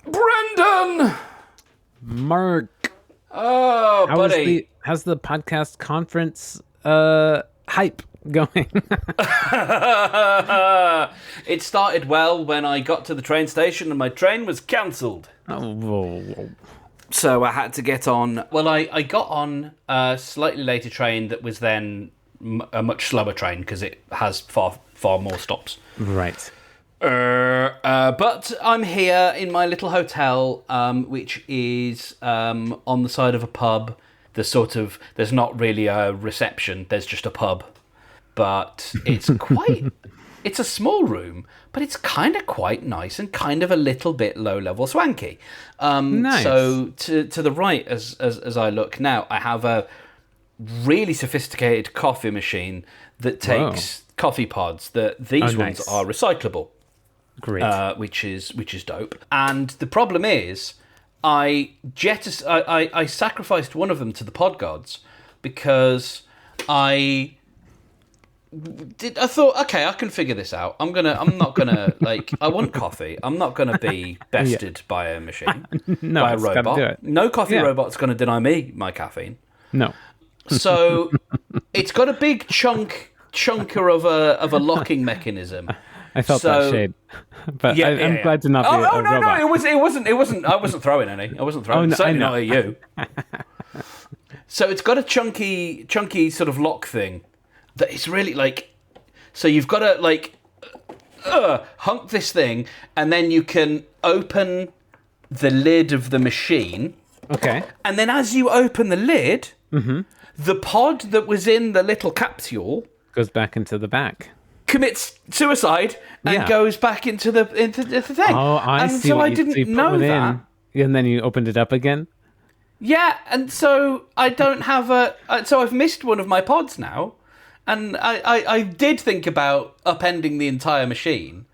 Brendan! Mark, Oh, buddy. how's the podcast conference hype going? It started well when I got to the train station and my train was cancelled. Oh, So I had to get on. Well, I got on a slightly later train that was then a much slower train because it has far more stops. right. But I'm here in my little hotel, which is on the side of a pub. There's not really a reception. There's just a pub, but it's it's a small room, but it's kind of quite nice and kind of a little bit low level swanky. Nice. So to the right, as I look now, I have a really sophisticated coffee machine that takes coffee pods. These ones nice. are recyclable. Great. Which is dope. And the problem is, I sacrificed one of them to the pod gods because I thought, okay, I can figure this out. I'm not gonna I want coffee. I'm not gonna be bested by a machine, No, by a it's gotta robot. do it. No coffee Yeah. robot's gonna deny me my caffeine. No. So it's got a big chunker of a locking mechanism. I felt that shade, but Yeah, I'm glad to not be a no, robot. it wasn't. I wasn't throwing any. I wasn't throwing. no, Certainly I know. not at you. So it's got a chunky sort of lock thing that is really So you've got to hunk this thing, and then you can open the lid of the machine. Okay. And then as you open the lid, the pod that was in the little capsule Goes back into the back. commits suicide and Yeah. goes back into the thing. Oh, I and see. so what I you- didn't so you put know one that. in, and then you opened it up again. Yeah, and so I don't have so I've missed one of my pods now, and I did think about upending the entire machine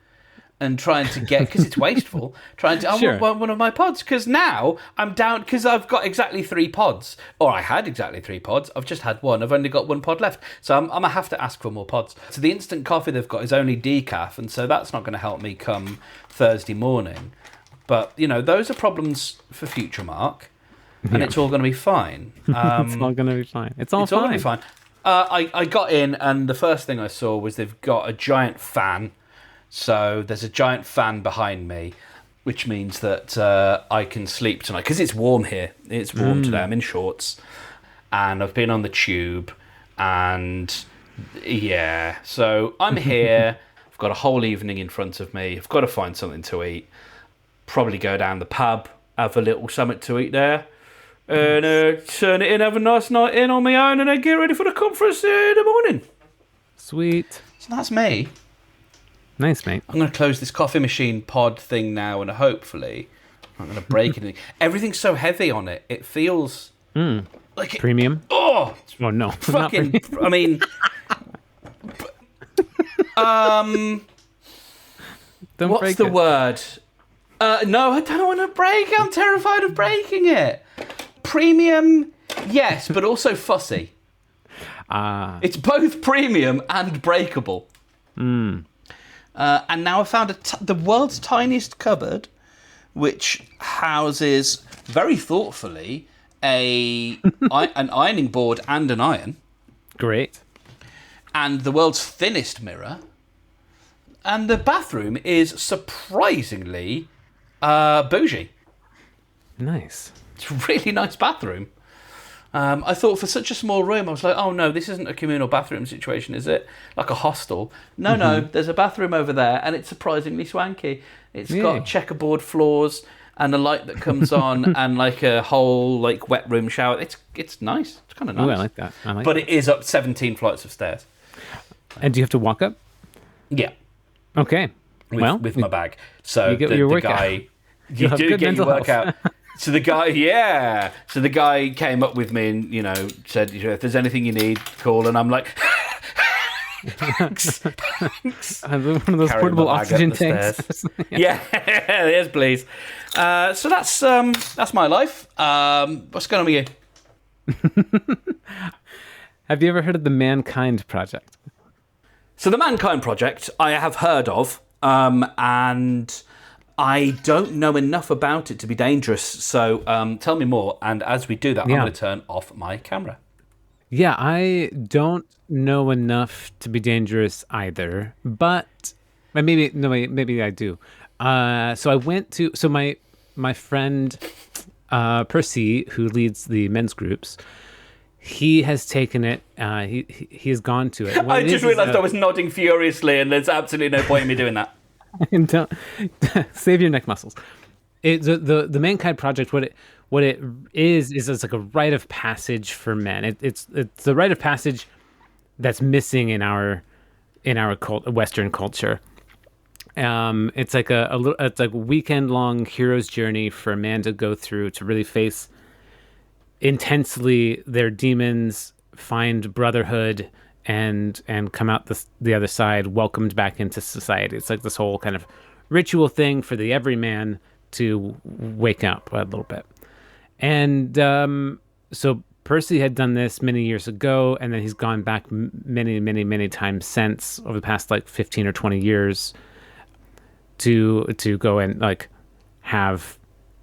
and trying to get, because it's wasteful, Sure. I want one of my pods, because now I'm down, because I've got exactly 3 pods, or I had exactly 3 pods, I've just had one, I've only got 1 pod left, so I'm going to have to ask for more pods. So the instant coffee they've got is only decaf, and so that's not going to help me come Thursday morning. But, those are problems for future, Mark, and it's all going to be fine. It's all going to be fine. It's all Going to be fine. I got in, and the first thing I saw was they've got a giant fan. So there's a giant fan behind me, which means that I can sleep tonight. Because it's warm here. It's warm today. I'm in shorts. And I've been on the tube. And, yeah. So I'm here. I've got a whole evening in front of me. I've got to find something to eat. Probably go down the pub, have a little something to eat there. And turn it in, have a nice night in on my own, and then get ready for the conference in the morning. Sweet. So that's me. Nice, mate. I'm going to close this coffee machine pod thing now, and hopefully I'm going to break anything. Everything's so heavy on it. It feels like it, Premium. oh, Oh no. fucking. I mean, Don't what's break the it. word? No, I don't want to break it. I'm terrified of breaking it. Premium, yes, but also fussy. It's both premium and breakable. And now I found the world's tiniest cupboard, which houses, very thoughtfully, an ironing board and an iron, Great. and the world's thinnest mirror. And the bathroom is surprisingly bougie. Nice. It's a really nice bathroom. I thought for such a small room, I was like, oh no, this isn't a communal bathroom situation, is it? Like a hostel. No, there's a bathroom over there, and it's surprisingly swanky. It's got checkerboard floors and a light that comes on and like a whole wet room shower. It's nice. It's kind of nice. Oh, I like that. But it is up 17 flights of stairs. And do you have to walk up? Yeah. Okay. With my bag. So you get the your workout. guy, You'll you have do good get your mental health. workout. So the guy came up with me and said, if there's anything you need, call. And I'm like, thanks. One of those Carrying portable my bag up oxygen the tanks. Yeah, yes, please. So that's my life. What's going on with you? Have you ever heard of the Mankind Project? So the Mankind Project, I have heard of, and I don't know enough about it to be dangerous, so tell me more. And as we do that, I'm Yeah. going to turn off my camera. Yeah, I don't know enough to be dangerous either, but maybe no, maybe I do. So I went to my friend Percy, who leads the men's groups. He has taken it. He has gone to it. What I it just is realised I was nodding furiously, and there's absolutely no point in me doing that. don't save your neck muscles. The Mankind Project. What it is it's like a rite of passage for men. It's the rite of passage that's missing in our Western culture. It's like it's like a weekend long hero's journey for a man to go through to really face intensely their demons, find brotherhood, and come out the other side welcomed back into society. It's like this whole kind of ritual thing for the everyman to wake up a little bit. And so Percy had done this many years ago, and then he's gone back many times since, over the past like 15 or 20 years, to go and like have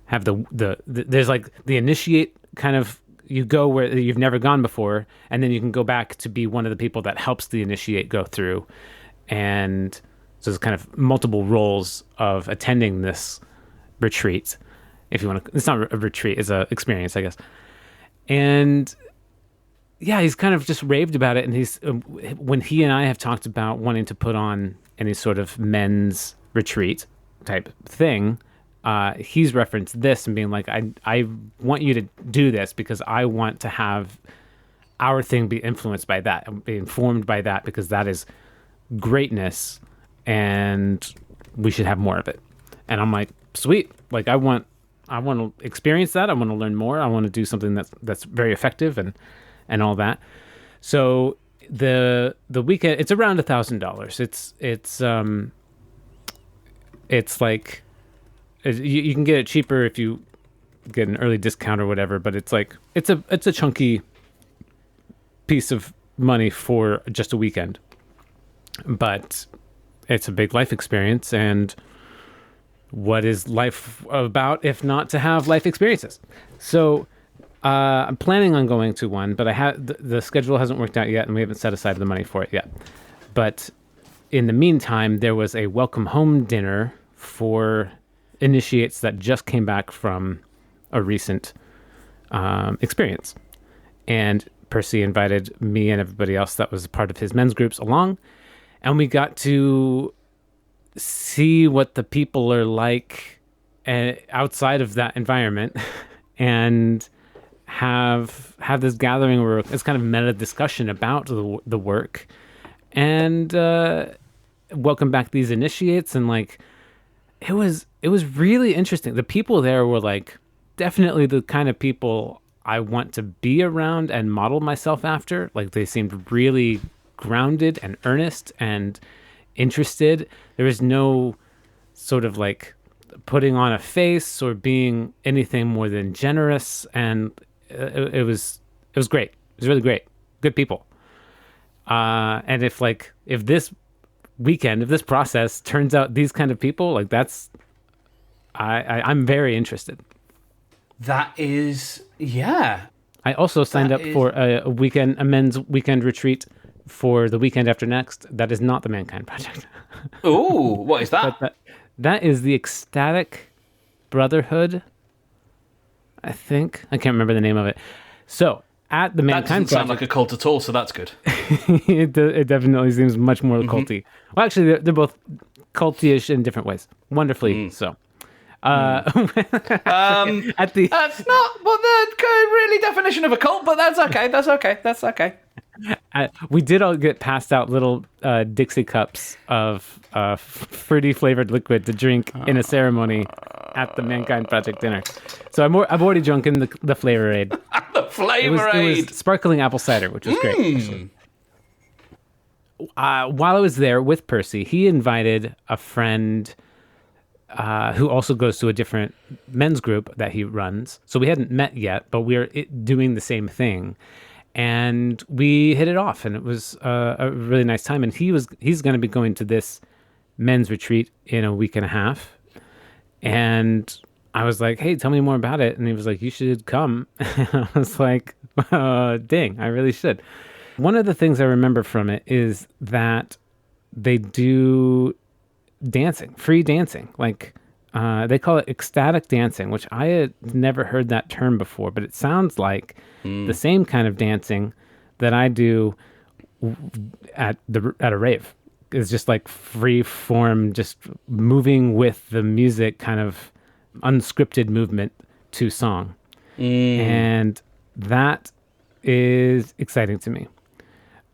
the there's like the initiate kind of, you go where you've never gone before, and then you can go back to be one of the people that helps the initiate go through. And so there's kind of multiple roles of attending this retreat, if you want to. It's not a retreat, it's a experience, I guess. And yeah, he's kind of just raved about it. And he's when he and I have talked about wanting to put on any sort of men's retreat type thing, he's referenced this and being like, I want you to do this because I want to have our thing be influenced by that and be informed by that, because that is greatness and we should have more of it. And I'm like, sweet. Like, I want to experience that. I want to learn more. I want to do something that's very effective and all that. So the weekend, it's around $1,000. It's like, you can get it cheaper if you get an early discount or whatever, but it's like, it's a chunky piece of money for just a weekend, but it's a big life experience. And what is life about if not to have life experiences? So I'm planning on going to one, but the schedule hasn't worked out yet, and we haven't set aside the money for it yet. But in the meantime, there was a welcome home dinner for initiates that just came back from a recent experience. And Percy invited me and everybody else that was part of his men's groups along, and we got to see what the people are like outside of that environment, and have this gathering where it's kind of meta discussion about the work, and welcome back these initiates. And like, it was really interesting. The people there were like definitely the kind of people I want to be around and model myself after. Like, they seemed really grounded and earnest and interested. There was no sort of like putting on a face or being anything more than generous. And it was great. It was really great. Good people. And if this weekend, if this process turns out these kind of people, like, that's, I'm very interested. That is, yeah. I also signed up for a men's weekend retreat for the weekend after next. That is not the Mankind Project. Ooh, what is that? But that is the Ecstatic Brotherhood, I think. I can't remember the name of it. So at the Mankind That doesn't sound Project, like a cult at all, so that's good. it definitely seems much more culty. Well, actually, they're both culty-ish in different ways. Wonderfully so. At the That's not what the really definition of a cult, but that's okay. That's okay. We did all get passed out little Dixie cups of fruity flavored liquid to drink in a ceremony at the Mankind Project dinner. So I've already drunk in the Flavor Aid. The Flavor It Aid. was sparkling apple cider, which was great. Actually. While I was there with Percy, he invited a friend who also goes to a different men's group that he runs. So we hadn't met yet, but we're doing the same thing. And we hit it off, and it was a really nice time. And he's going to be going to this men's retreat in a week and a half. And I was like, hey, tell me more about it. And he was like, you should come. I was like, dang, I really should. One of the things I remember from it is that they do dancing, free dancing. Like they call it ecstatic dancing, which I had never heard that term before, but it sounds like the same kind of dancing that I do at a rave. It's just like free form, just moving with the music, kind of unscripted movement to song. And that is exciting to me.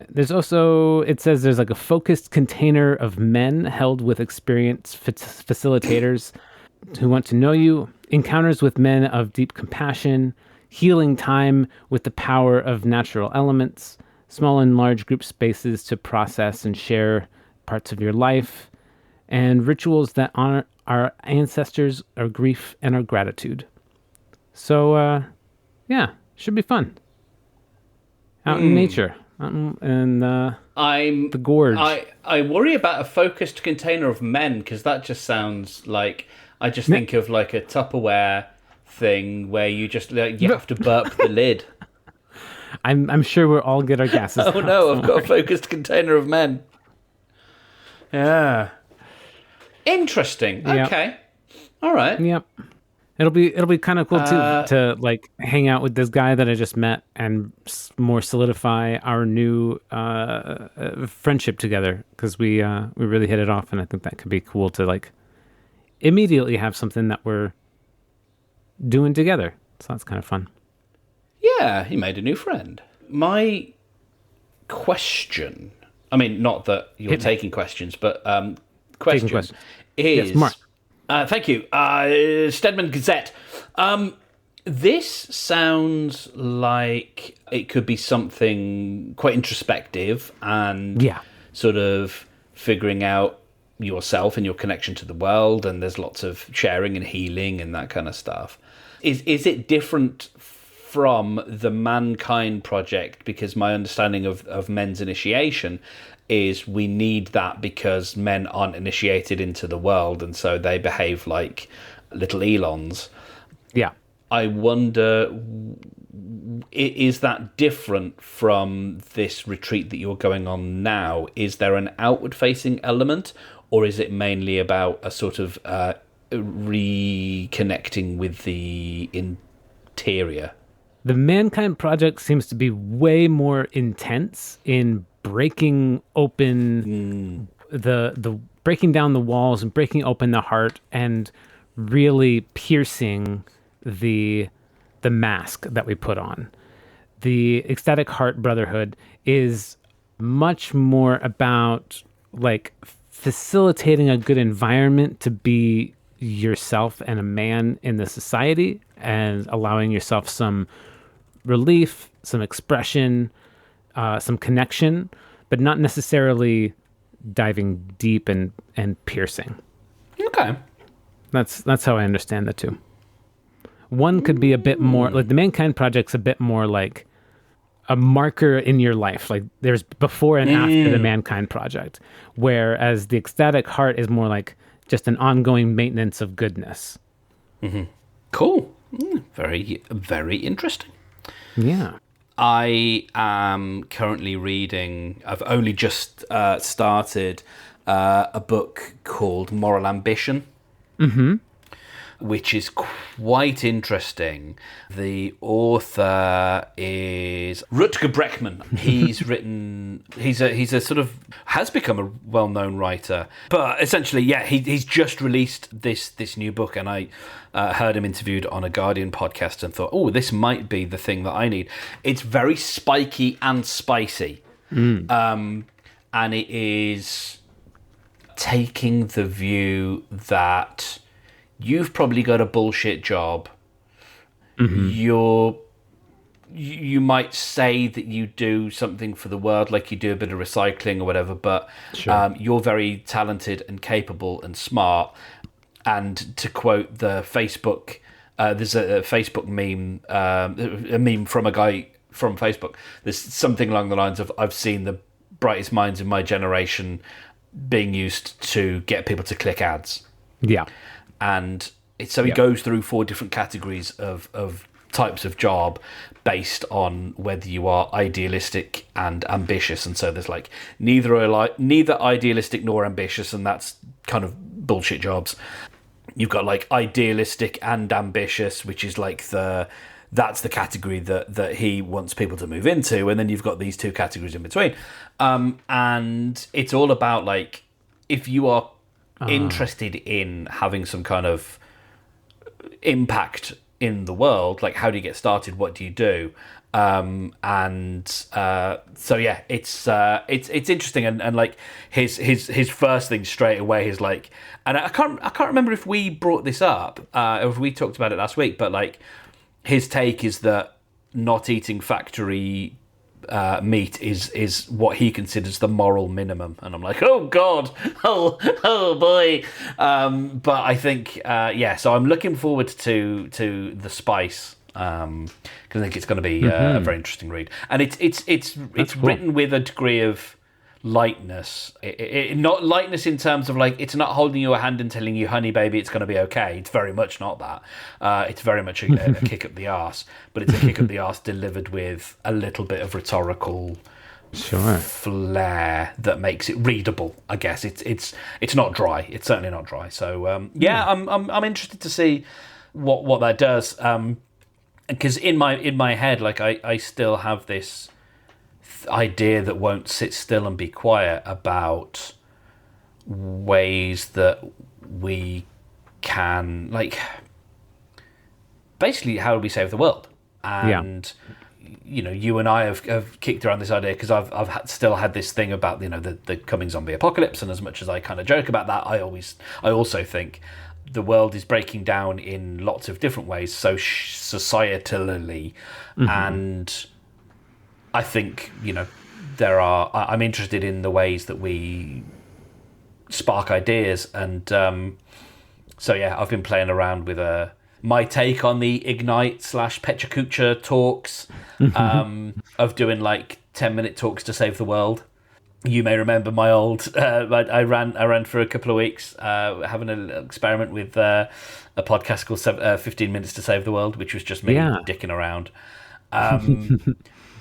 There's also, it says there's like a focused container of men held with experienced facilitators who want to know you, encounters with men of deep compassion, healing time with the power of natural elements, small and large group spaces to process and share parts of your life, and rituals that honor our ancestors, our grief, and our gratitude. So, yeah, should be fun. Out in nature. And the gorge. I worry about a focused container of men, because that just sounds like, I just think of like a Tupperware thing where you just you have to burp the lid. I'm sure we'll all get our gases. Oh no, I've got a focused container of men. Yeah. Interesting. Okay. All right. Yep. It'll be kind of cool too to like hang out with this guy that I just met and more solidify our new friendship together, because we really hit it off, and I think that could be cool to like immediately have something that we're doing together. So that's kind of fun. Yeah, he made a new friend. My question, I mean, not that you're taking questions, but question is... Yes, Mark. Thank you. Stedman Gazette. This sounds like it could be something quite introspective and sort of figuring out yourself and your connection to the world, and there's lots of sharing and healing and that kind of stuff. Is it different from the Mankind Project? Because my understanding of men's initiation is we need that because men aren't initiated into the world, and so they behave like little Elons. Yeah. I wonder, is that different from this retreat that you're going on now? Is there an outward-facing element, or is it mainly about a sort of reconnecting with the interior? The Mankind Project seems to be way more intense in breaking open the breaking down the walls and breaking open the heart and really piercing the mask that we put on. The Ecstatic Heart Brotherhood is much more about like facilitating a good environment to be yourself and a man in the society, and allowing yourself some relief, some expression, some connection, but not necessarily diving deep and piercing. Okay. That's how I understand the two. One could be a bit more like the Mankind Project's a bit more like a marker in your life. Like there's before and after the Mankind Project, whereas the Ecstatic Heart is more like just an ongoing maintenance of goodness. Mm-hmm. Cool. Very, very interesting. Yeah. I am currently reading, I've only just started a book called Moral Ambition, which is quite interesting. The author is Rutger Bregman. He's written, he's a sort of, has become a well-known writer, but essentially, yeah, he's just released this new book, and I heard him interviewed on a Guardian podcast and thought, oh, this might be the thing that I need. It's very spiky and spicy. And it is taking the view that you've probably got a bullshit job. You might say that you do something for the world, like you do a bit of recycling or whatever, but you're very talented and capable and smart. And to quote the Facebook, there's a Facebook meme, a meme from a guy from Facebook. There's something along the lines of, I've seen the brightest minds in my generation being used to get people to click ads. Yeah. and he goes through 4 different categories of types of job based on whether you are idealistic and ambitious. And so there's like neither idealistic nor ambitious, and that's kind of bullshit jobs. You've got like idealistic and ambitious, which is like that's the category that he wants people to move into, and then you've got these 2 categories in between. And it's all about like, if you are interested in having some kind of impact in the world, like how do you get started? What do you do? So yeah, it's interesting, and like his first thing straight away is like, and I can't remember if we brought this up or if we talked about it last week, but like his take is that not eating factory meat is what he considers the moral minimum, and I'm like, oh god, oh boy. But I think so I'm looking forward to the Spice, because I think it's going to be a very interesting read, and it's cool. Written with a degree of lightness, not lightness in terms of like, it's not holding you a hand and telling you, honey baby, it's going to be okay. It's very much not that. It's very much a kick up the arse, but it's a kick up the arse delivered with a little bit of rhetorical flair that makes it readable. I guess it's not dry. It's certainly not dry. So I'm interested to see what that does, because in my head, like I still have this idea that won't sit still and be quiet about ways that we can, like, basically how do we save the world. And you know, you and I have kicked around this idea because I've still had this thing about, you know, the coming zombie apocalypse, and as much as I kind of joke about that, I also think the world is breaking down in lots of different ways, so societally, and I think, you know, I'm interested in the ways that we spark ideas, and so yeah, I've been playing around with my take on the Ignite / Pecha Kucha talks, of doing like 10-minute talks to save the world. You may remember my old. I ran for a couple of weeks, having an experiment with a podcast called 15 Minutes to Save the World, which was just me dicking around.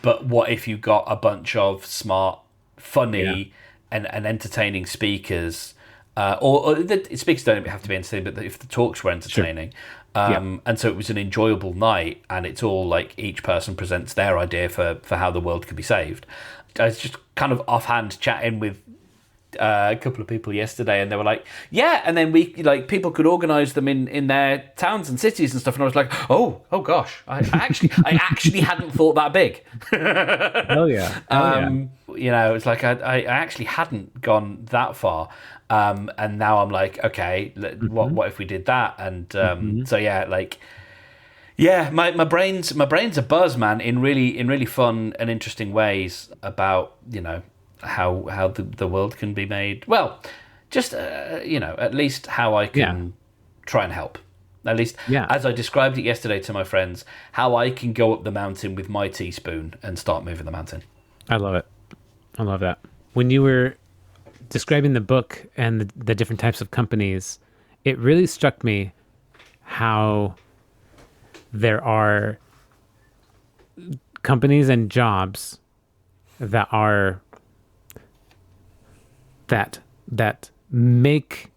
But what if you got a bunch of smart, funny, and entertaining speakers, or the speakers don't have to be entertaining, but if the talks were entertaining, and so it was an enjoyable night, and it's all like each person presents their idea for how the world could be saved. I was just kind of offhand chatting with a couple of people yesterday, and they were like, yeah, and then we, like, people could organise them in their towns and cities and stuff, and I was like, oh gosh, I actually hadn't thought that big. Hell yeah. You know, it's like I actually hadn't gone that far, and now I'm like, okay, what if we did that? And so yeah, like, yeah, my brain's a buzz, man, in really fun and interesting ways about, you know, how the world can be made. Well, just you know, at least how I can try and help. At least, as I described it yesterday to my friends, how I can go up the mountain with my teaspoon and start moving the mountain. I love it. I love that. When you were describing the book and the different types of companies, it really struck me how there are companies and jobs that are that make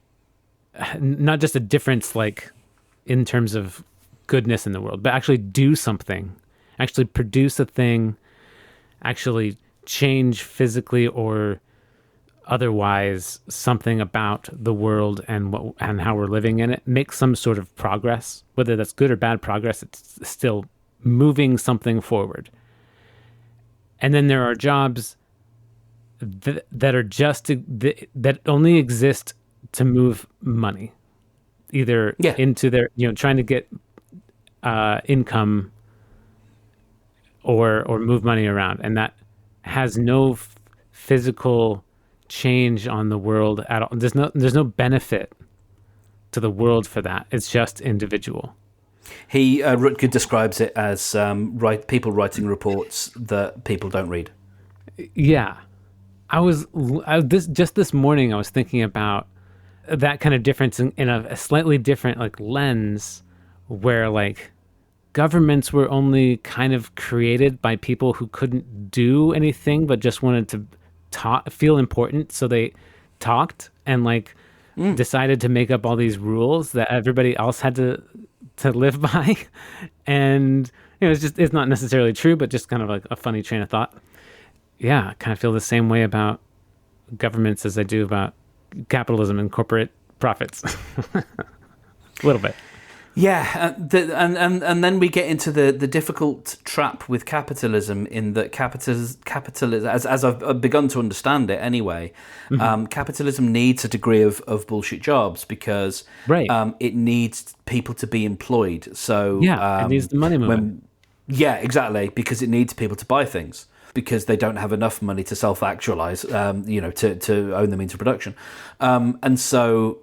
not just a difference, like in terms of goodness in the world, but actually do something, actually produce a thing, actually change physically or otherwise something about the world and how we're living in it, make some sort of progress, whether that's good or bad progress. It's still moving something forward. And then there are jobs that are just that only exist to move money, either into their, you know, trying to get income or move money around, and that has no physical change on the world at all. There's no benefit to the world for that. It's just individual. Rutger describes it as people writing reports that people don't read. Yeah. This morning I was thinking about that kind of difference in a slightly different like lens, where like governments were only kind of created by people who couldn't do anything but just wanted to talk, feel important, so they talked and like decided to make up all these rules that everybody else had to live by. And it's not necessarily true, but just kind of like a funny train of thought. Yeah, I kind of feel the same way about governments as I do about capitalism and corporate profits. A little bit. Yeah, and then we get into the difficult trap with capitalism, in that capitalism, as I've begun to understand it anyway, capitalism needs a degree of bullshit jobs, because it needs people to be employed. So it needs the money moving. Yeah, exactly, because it needs people to buy things, because they don't have enough money to self-actualize, to own the means of production, and so.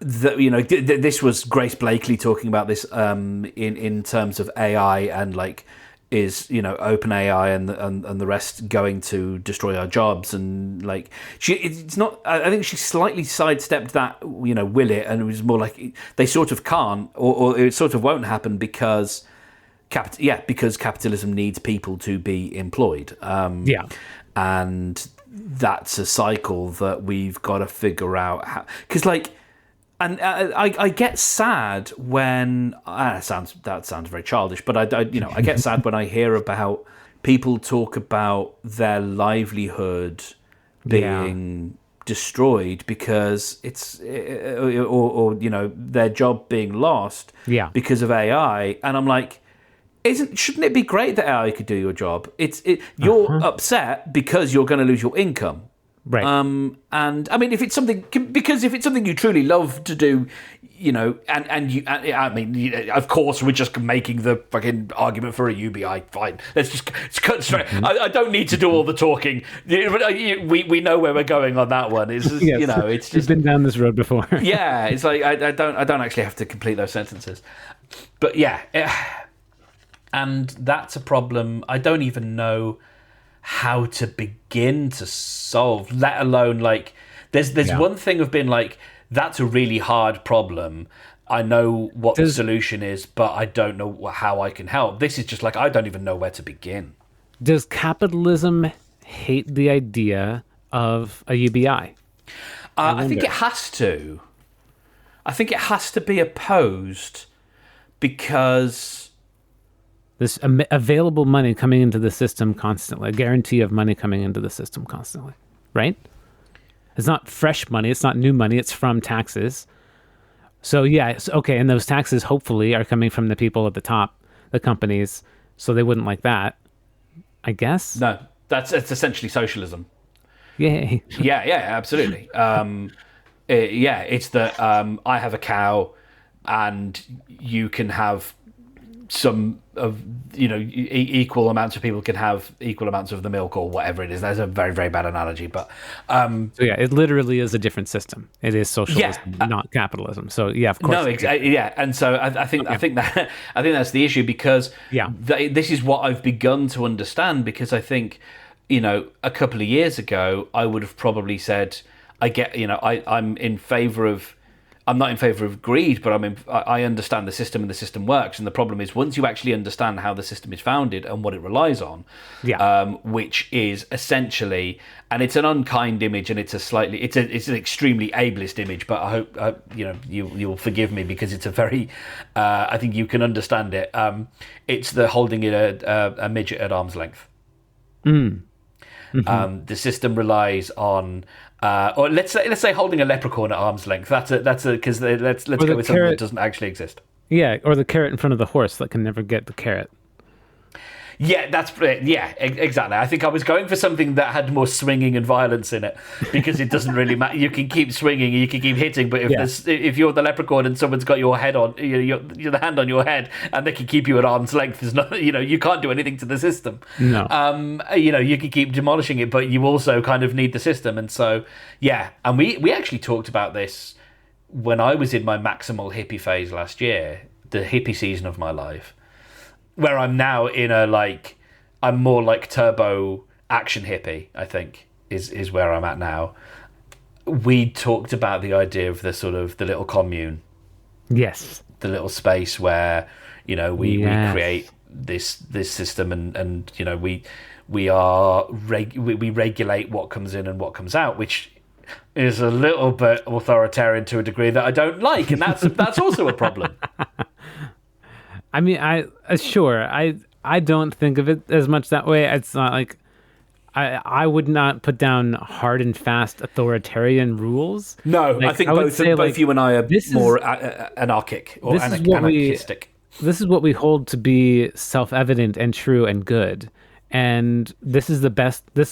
This was Grace Blakely talking about this in terms of AI, and like, is open AI and the rest going to destroy our jobs, and like it's not. I think she slightly sidestepped that, will it, and it was more like they sort of can't, or it sort of won't happen, because because capitalism needs people to be employed, and that's a cycle that we've got to figure out how, because like. And I get sad when that sounds very childish, but I get sad when I hear about people talk about their livelihood being destroyed because it's or their job being lost because of AI, and I'm like, shouldn't it be great that AI could do your job? You're upset because you're going to lose your income. Right. And I mean, if it's something you truly love to do, of course, we're just making the fucking argument for a UBI. Fine, let's cut straight. I don't need to do all the talking. We know where we're going on that one. It's just, it's just been down this road before. Yeah, it's like I don't actually have to complete those sentences, but yeah, and that's a problem. I don't even know how to begin to solve, let alone like there's one thing of being like, that's a really hard problem, I know what the solution is, but I don't know how I can help. This is just like, I don't even know where to begin. Does capitalism hate the idea of a UBI? I think it has to. I think it has to be opposed, because there's available money coming into the system constantly, a guarantee of money coming into the system constantly, right? It's not fresh money. It's not new money. It's from taxes. So yeah, okay. And those taxes hopefully are coming from the people at the top, the companies. So they wouldn't like that, I guess. No, it's essentially socialism. Yay. Yeah, absolutely. It's that I have a cow and you can have some of, equal amounts of people can have equal amounts of the milk, or whatever it is. That's a very, very bad analogy, but so yeah, it literally is a different system. It is socialism, not capitalism. So yeah, of course. No, exactly. Yeah, and so I think that's the issue, because this is what I've begun to understand. Because I think, a couple of years ago, I would have probably said, I'm in favour of. I'm not in favour of greed, but I understand the system, and the system works. And the problem is, once you actually understand how the system is founded and what it relies on, which is essentially, and it's an unkind image, and it's an extremely ableist image. But I hope you'll forgive me, because it's a very, I think you can understand it. It's the holding it a midget at arm's length. Mm-hmm. The system relies on, or let's say holding a leprechaun at arm's length. That's because let's go with something that doesn't actually exist. Yeah, or the carrot in front of the horse that can never get the carrot. Yeah, exactly. I think I was going for something that had more swinging and violence in it, because it doesn't really matter. You can keep swinging, you can keep hitting, but if you're the leprechaun and someone's got your head on, you're the hand on your head, and they can keep you at arm's length, there's not, you can't do anything to the system. No. You can keep demolishing it, but you also kind of need the system, and so and we actually talked about this when I was in my maximal hippie phase last year, the hippie season of my life, where I'm now in I'm more like turbo action hippie, I think, is where I'm at now. we talked about the idea of the sort of the little commune, Yes. the little space where, we Yes. create this system, and we regulate what comes in and what comes out, which is a little bit authoritarian to a degree that I don't like, and that's also a problem. I mean, I don't think of it as much that way. It's not like I would not put down hard and fast authoritarian rules. No, Like, I think I would both say, like, you and I are this is- more anarchic or this is what anarchistic. This is what we hold to be self-evident and true and good. And this is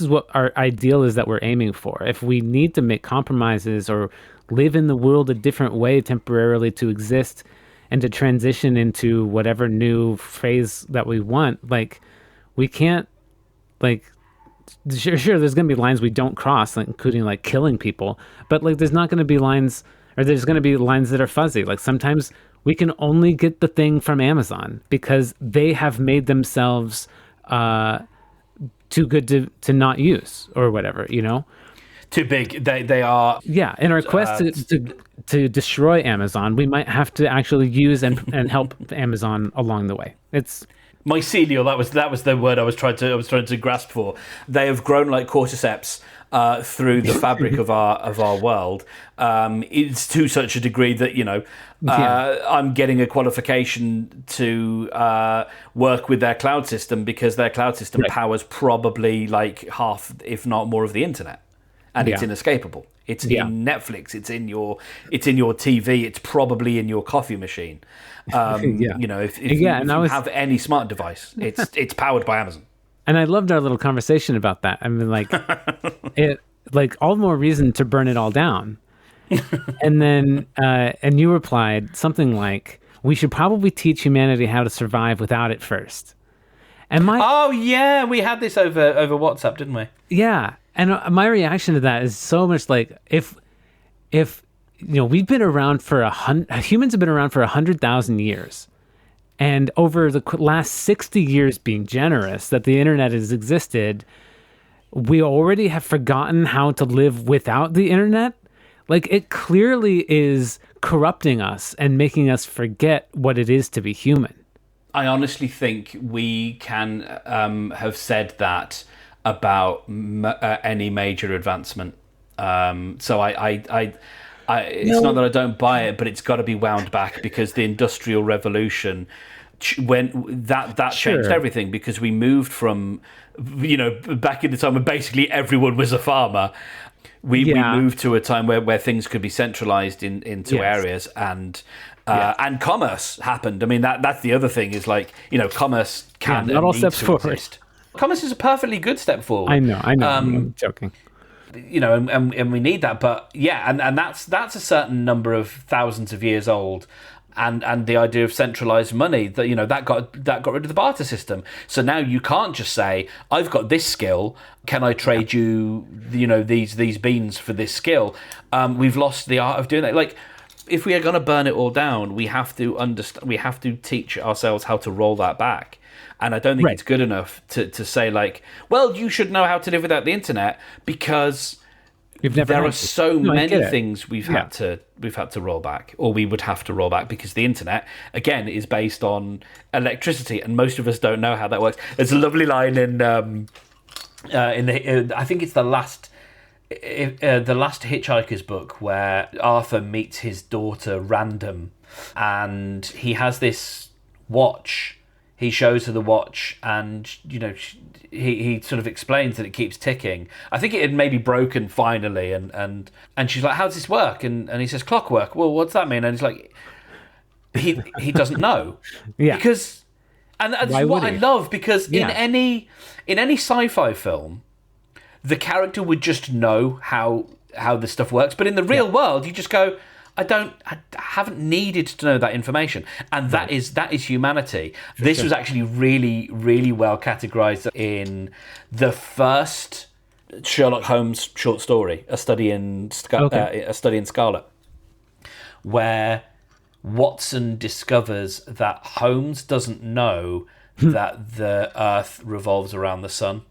what our ideal is that we're aiming for. If we need to make compromises or live in the world a different way temporarily to exist and to transition into whatever new phase that we want, like, we can't, like, sure, there's going to be lines we don't cross, like, including like killing people, but like there's not going to be lines, or there's going to be lines that are fuzzy. Like sometimes we can only get the thing from Amazon because they have made themselves too good to not use or whatever, Too big. They are. Yeah, in our quest to destroy Amazon, we might have to actually use and help Amazon along the way. It's Mycelial, that was the word I was trying to grasp for. They have grown like cordyceps through the fabric of our world. It's to such a degree that I'm getting a qualification to work with their cloud system because their cloud system powers probably like half, if not more, of the internet, and it's inescapable. It's in Netflix. It's in your TV. It's probably in your coffee machine. If you have any smart device, it's powered by Amazon. And I loved our little conversation about that. I mean, like, all the more reason to burn it all down. And then, and you replied something like, "We should probably teach humanity how to survive without it first." And we had this over WhatsApp, didn't we? Yeah, and my reaction to that is so much like if we've been around for humans have been around for 100,000 years, and over the last 60 years, being generous, that the internet has existed, we already have forgotten how to live without the internet. Like, it clearly is corrupting us and making us forget what it is to be human. I honestly think we can have said that about any major advancement. So it's not that I don't buy it, but it's got to be wound back because the Industrial Revolution, when that changed everything, because we moved from, back in the time when basically everyone was a farmer. We moved to a time where things could be centralized into areas, and commerce happened. I mean, that's the other thing is, like, commerce can not all steps forward. Exist. Commerce is a perfectly good step forward. I know. I'm joking. And we need that, but and that's a certain number of thousands of years old. And the idea of centralized money, that got rid of the barter system. So now you can't just say, I've got this skill, can I trade you these beans for this skill? We've lost the art of doing that. Like, if we are going to burn it all down, we have to teach ourselves how to roll that back. And I don't think it's good enough to say, like, well, you should know how to live without the internet, because there are so many things we've had to roll back, or we would have to roll back, because the internet, again, is based on electricity, and most of us don't know how that works. There's a lovely line in I think it's the last Hitchhiker's book, where Arthur meets his daughter Random, and he has this watch. He shows her the watch, and he sort of explains that it keeps ticking. I think it had maybe broken finally, and she's like, "How does this work?" And he says, "Clockwork." Well, what's that mean? And he's like, he doesn't know. Because, and that's what I love, because in any sci-fi film, the character would just know how this stuff works, but in the real world, you just go, I haven't needed to know that information, and that is humanity. This was actually really, really well categorized in the first Sherlock Holmes short story, A Study in Scarlet, where Watson discovers that Holmes doesn't know that the Earth revolves around the sun.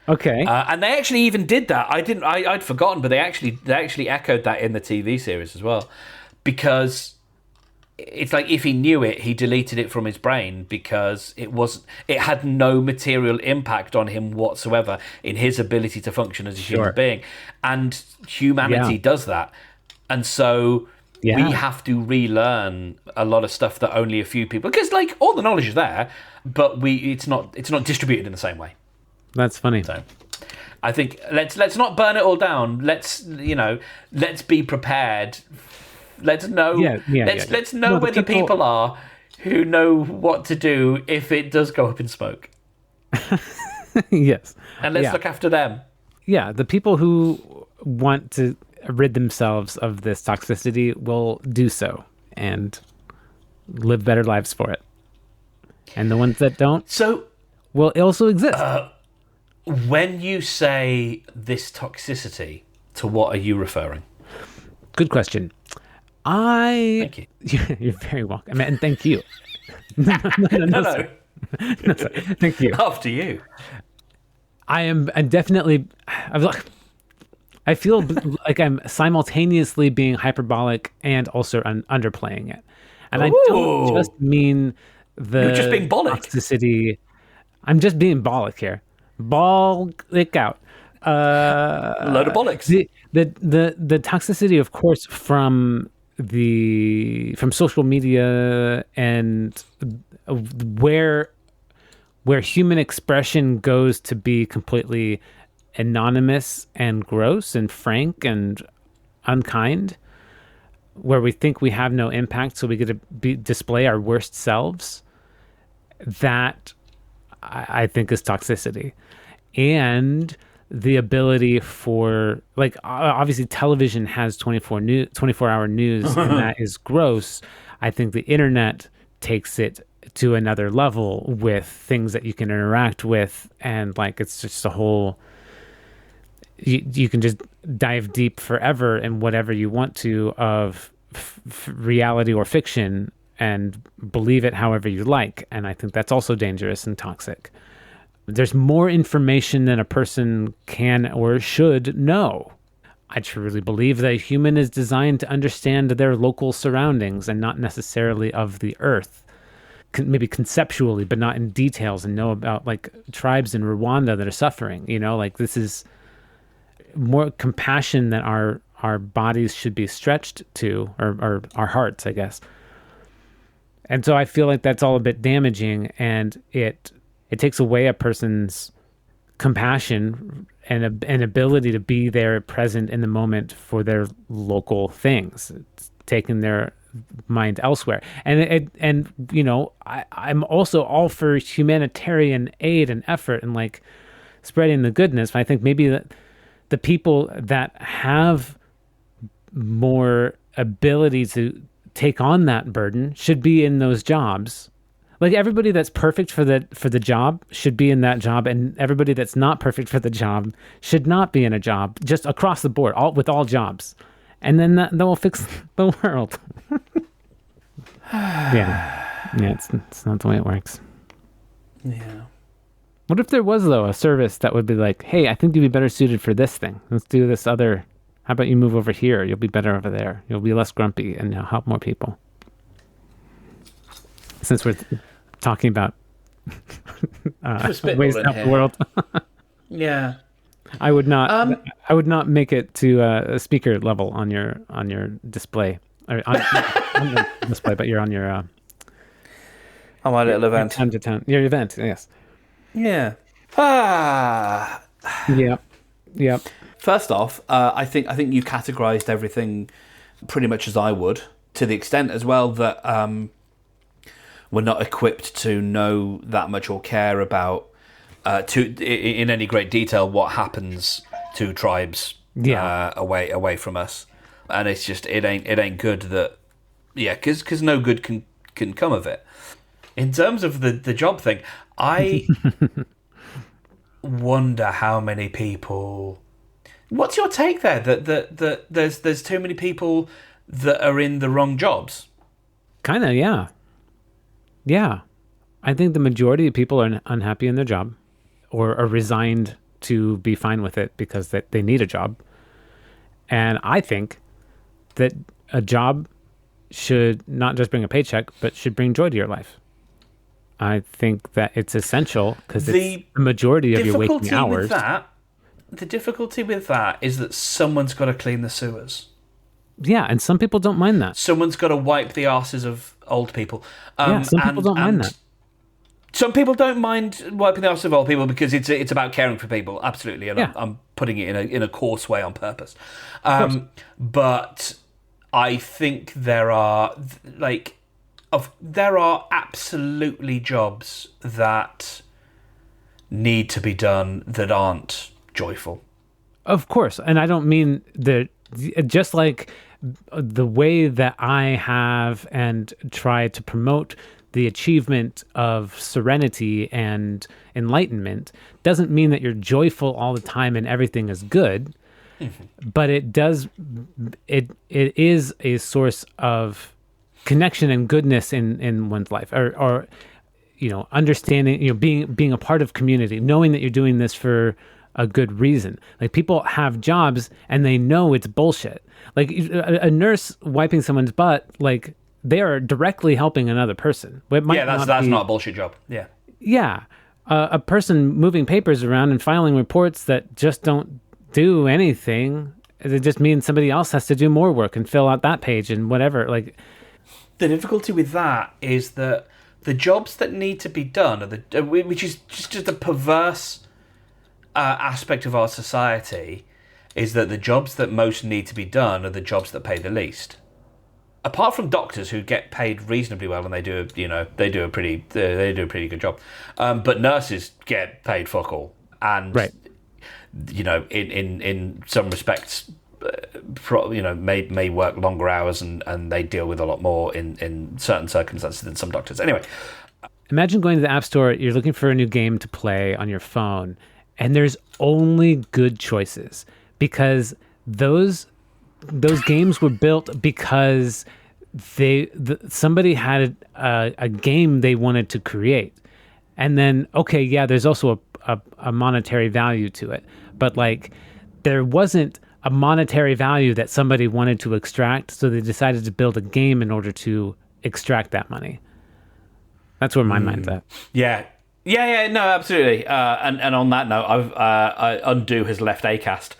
Okay. And they actually even did that. I'd forgotten, but they actually echoed that in the TV series as well, because it's like if he knew it, he deleted it from his brain because it had no material impact on him whatsoever in his ability to function as a human being. And humanity does that. And so we have to relearn a lot of stuff that only a few people, because like all the knowledge is there, but it's not distributed in the same way. That's funny. So I think let's not burn it all down. Let's be prepared. Let's know. Let's know where the people are who know what to do if it does go up in smoke. Yes. And let's look after them. Yeah, the people who want to rid themselves of this toxicity will do so and live better lives for it. And the ones that don't will also exist. When you say this toxicity, to what are you referring? Good question. Thank you. You're very welcome, and thank you. No. Sir. No, sir. Thank you. After you. I'm definitely. I feel like I'm simultaneously being hyperbolic and also underplaying it, and I don't just mean You're just being bolic. Toxicity. I'm just being bolic here. Bolic out. Load of bolics. The toxicity, of course, from social media and where human expression goes to be completely anonymous and gross and frank and unkind, where we think we have no impact, so we get to display our worst selves. That I think is toxicity. And the ability for, like, obviously television has 24-hour news, and that is gross. I think the internet takes it to another level with things that you can interact with, and like it's just a whole, you can just dive deep forever in whatever you want to of reality or fiction and believe it however you like. And I think that's also dangerous and toxic. There's more information than a person can or should know. I truly believe that a human is designed to understand their local surroundings and not necessarily of the earth. Maybe conceptually, but not in details, and know about like tribes in Rwanda that are suffering. Like this is more compassion that our bodies should be stretched to, or our hearts, I guess. And so I feel like that's all a bit damaging, and it takes away a person's compassion and an ability to be there present in the moment for their local things. It's taking their mind elsewhere. And I'm also all for humanitarian aid and effort and like spreading the goodness. But I think maybe the people that have more ability to take on that burden should be in those jobs. Like everybody that's perfect for the job should be in that job, and everybody that's not perfect for the job should not be in a job, just across the board, with all jobs. And then that will fix the world. Yeah, it's not the way it works. Yeah. What if there was, though, a service that would be like, hey, I think you'd be better suited for this thing. Let's do this other. How about you move over here? You'll be better over there. You'll be less grumpy and you'll help more people. Since we're talking about ways to help the world. Yeah. I would not make it to a speaker level on your display. Or on the display, but you're on your on my little event. Time to town. Your event, yes. Yeah. Yep. First off, I think you've categorized everything pretty much as I would, to the extent as well that we're not equipped to know that much or care about in any great detail what happens to tribes away from us, and it's just it ain't good that because no good can come of it. In terms of the job thing, I wonder how many people. What's your take there? That there's too many people that are in the wrong jobs. Kind of, yeah. Yeah, I think the majority of people are unhappy in their job, or are resigned to be fine with it because they need a job. And I think that a job should not just bring a paycheck, but should bring joy to your life. I think that it's essential because it's the majority of your waking hours. The difficulty with that is that someone's got to clean the sewers. Yeah, and some people don't mind that. Someone's got to wipe the asses of old people. Some people don't mind that. Some people don't mind wiping the asses of old people because it's about caring for people, absolutely, and I'm putting it in a coarse way on purpose. But I think there are absolutely jobs that need to be done that aren't joyful. Of course, and I don't mean that. Just like the way that I have and try to promote the achievement of serenity and enlightenment doesn't mean that you're joyful all the time and everything is good. Mm-hmm. But it is a source of connection and goodness in one's life, or understanding, being a part of community, knowing that you're doing this for a good reason. Like, people have jobs and they know it's bullshit. Like, a nurse wiping someone's butt, like, they are directly helping another person. That's not a bullshit job. Yeah. Yeah. A person moving papers around and filing reports that just don't do anything. It just means somebody else has to do more work and fill out that page and whatever. Like, the difficulty with that is that the jobs that need to be done which is just a perverse aspect of our society, is that the jobs that most need to be done are the jobs that pay the least. Apart from doctors, who get paid reasonably well and they do a pretty good job, but nurses get paid fuck all, and right. In some respects, may work longer hours and they deal with a lot more in certain circumstances than some doctors. Anyway, imagine going to the App Store. You're looking for a new game to play on your phone, and there's only good choices because those games were built because somebody had a game they wanted to create, and then there's also a monetary value to it, but like, there wasn't a monetary value that somebody wanted to extract, so they decided to build a game in order to extract that money. That's where my mind's at. Yeah, no, absolutely. And on that note, Undo has left Acast.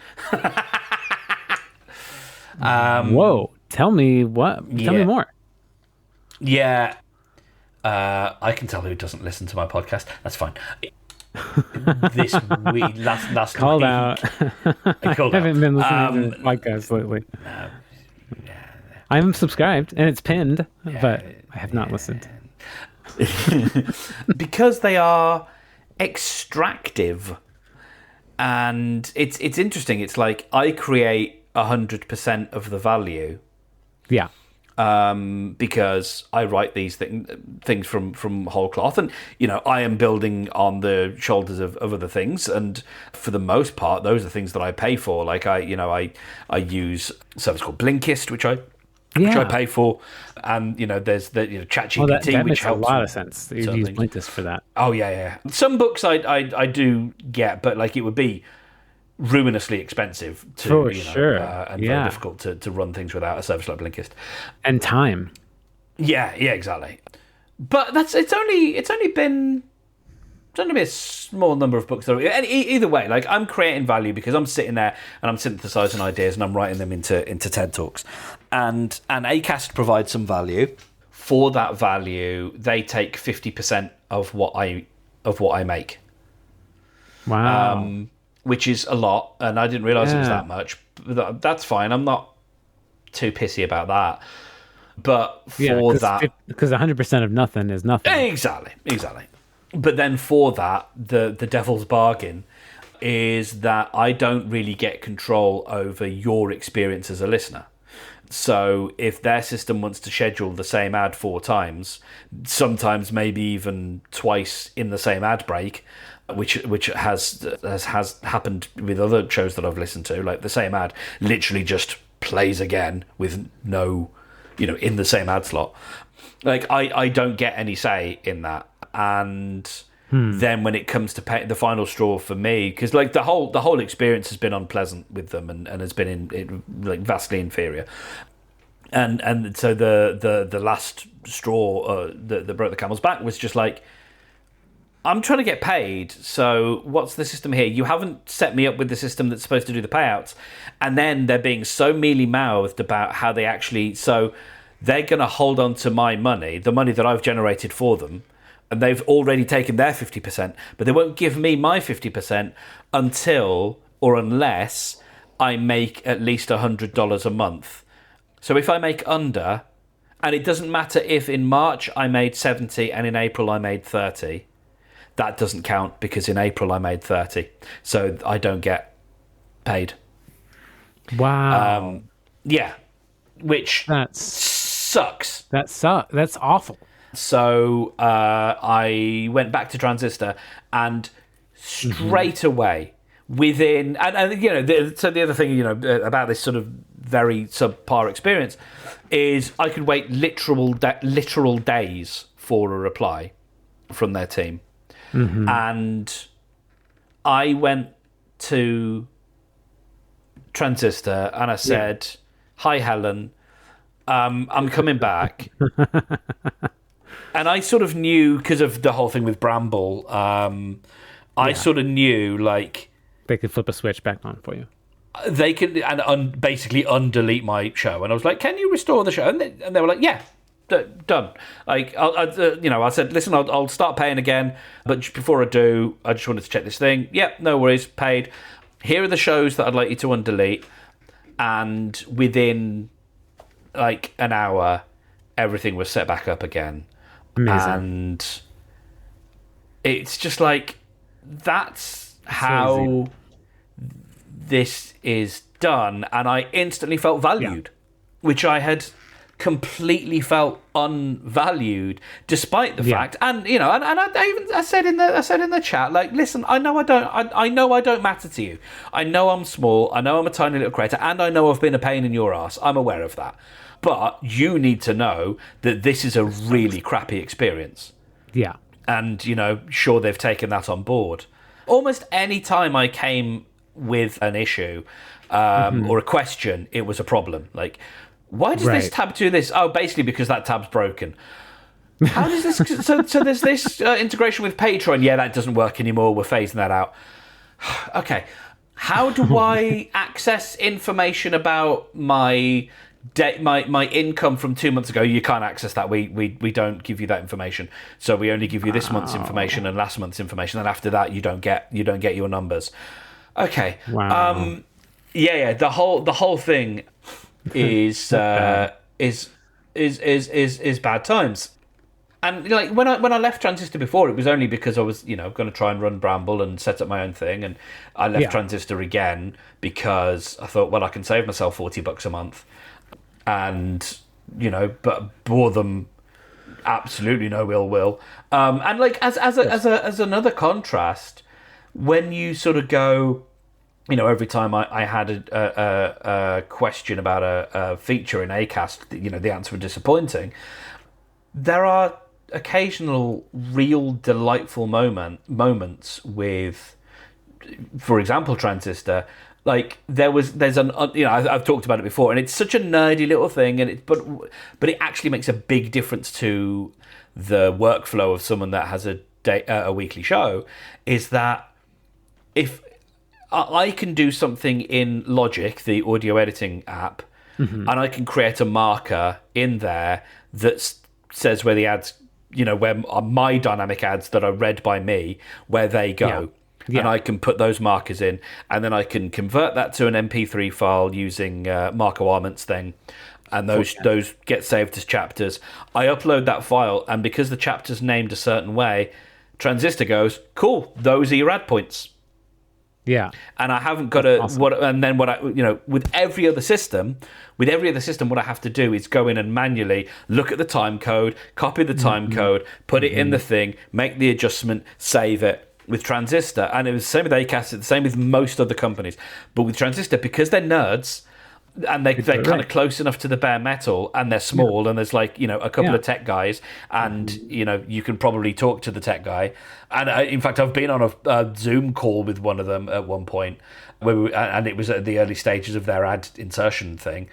Whoa! Tell me what? Tell me more. Yeah, I can tell who doesn't listen to my podcast. That's fine. This week, last called week, out. I haven't been listening to podcasts lately. I'm subscribed and it's pinned, but I have not listened. Because they are extractive, and it's interesting. It's like, I create 100% of the value. Yeah. Because I write these things from whole cloth, and I am building on the shoulders of other things, and for the most part, those are things that I pay for. Like, I use a service called Blinkist, which I pay for, and there's the ChatGPT, that which makes helps a lot of sense. You use Blinkist for that. Oh yeah. Some books I do get, but like, it would be ruinously expensive to sure, and very difficult to run things without a service like Blinkist, and time. Yeah, exactly. But it's only been a small number of books. Either way, like, I'm creating value because I'm sitting there and I'm synthesizing ideas and I'm writing them into TED Talks, and Acast provides some value. For that value, they take 50% of what I make. Wow. Which is a lot, and I didn't realise it was that much. But that's fine. I'm not too pissy about that. But because 100% of nothing is nothing. Exactly. But then for that, the devil's bargain is that I don't really get control over your experience as a listener. So if their system wants to schedule the same ad 4 times, sometimes maybe even twice in the same ad break, which has happened with other shows that I've listened to, like, the same ad literally just plays again with no, in the same ad slot. Like, I don't get any say in that, and then when it comes to the final straw for me, because like the whole experience has been unpleasant with them and has been like vastly inferior. And so the last straw that broke the camel's back was just like, I'm trying to get paid, so what's the system here? You haven't set me up with the system that's supposed to do the payouts. And then they're being so mealy-mouthed about how they actually... So they're going to hold on to my money, the money that I've generated for them, and they've already taken their 50%, but they won't give me my 50% until or unless I make at least $100 a month. So if I make under, and it doesn't matter if in March I made 70 and in April I made 30... that doesn't count because in April I made 30, so I don't get paid. Wow. Yeah, which sucks. That sucks. That's awful. So I went back to Transistor, and straight away, within and you know, so the other thing, you know, about this sort of very subpar experience is I could wait literal days for a reply from their team. And I went to Transistor and I said, "Hi, Helen, I'm coming back." And I sort of knew, because of the whole thing with Bramble, I sort of knew, like... They could flip a switch back on for you. They could basically undelete my show. And I was like, "Can you restore the show?" And they were like, "Yeah. Done." Like, I said, "Listen, I'll start paying again, but before I do, I just wanted to check this thing." "Yep, no worries, paid. Here are the shows that I'd like you to undelete." And within like an hour, everything was set back up again. Amazing. And it's just like, that's how this is done. And I instantly felt valued, which I had completely felt unvalued, despite the fact, and you know, and I said in the chat, like, "Listen, I know I don't matter to you. I know I'm small. I know I'm a tiny little creator, and I know I've been a pain in your ass. I'm aware of that. But you need to know that this is a really crappy experience." Yeah, and you know, sure, they've taken that on board. Almost any time I came with an issue or a question, it was a problem. Like, why does this tab do this? Oh, basically because that tab's broken. How does this... So there's this integration with Patreon. Yeah, that doesn't work anymore. We're phasing that out. Okay. How do I access information about my income from 2 months ago? You can't access that. We don't give you that information. So we only give you this month's information and last month's information. And after that, you don't get your numbers. Okay. Wow. The whole thing is bad times. And like when I left Transistor before, it was only because I was, you know, going to try and run Bramble and set up my own thing, and I left Transistor again because I thought, well, I can save myself $40 a month, and you know, but bore them absolutely no ill will. And like as another contrast, when you sort of go, you know, every time I had a question about a feature in Acast, you know, the answer was disappointing. There are occasional real delightful moments with, for example, Transistor. Like there's an, you know, I've talked about it before, and it's such a nerdy little thing, and but it actually makes a big difference to the workflow of someone that has a weekly show. Is that if I can do something in Logic, the audio editing app, and I can create a marker in there that says where the ads, you know, where my dynamic ads that are read by me, where they go. Yeah. And I can put those markers in, and then I can convert that to an MP3 file using Marco Arment's thing, and those get saved as chapters. I upload that file, and because the chapter's named a certain way, Transistor goes, "Cool, those are your ad points." Yeah, and I haven't got with every other system, what I have to do is go in and manually look at the time code, copy the time code, put it in the thing, make the adjustment, save it. With Transistor, and it was the same with Acast, it's the same with most other companies, but with Transistor, because they're nerds, and they're do it kind right. of close enough to the bare metal, and they're small, and there's like, you know, a couple Yeah. of tech guys, and you know, you can probably talk to the tech guy. And in fact, I've been on a Zoom call with one of them at one point, and it was at the early stages of their ad insertion thing.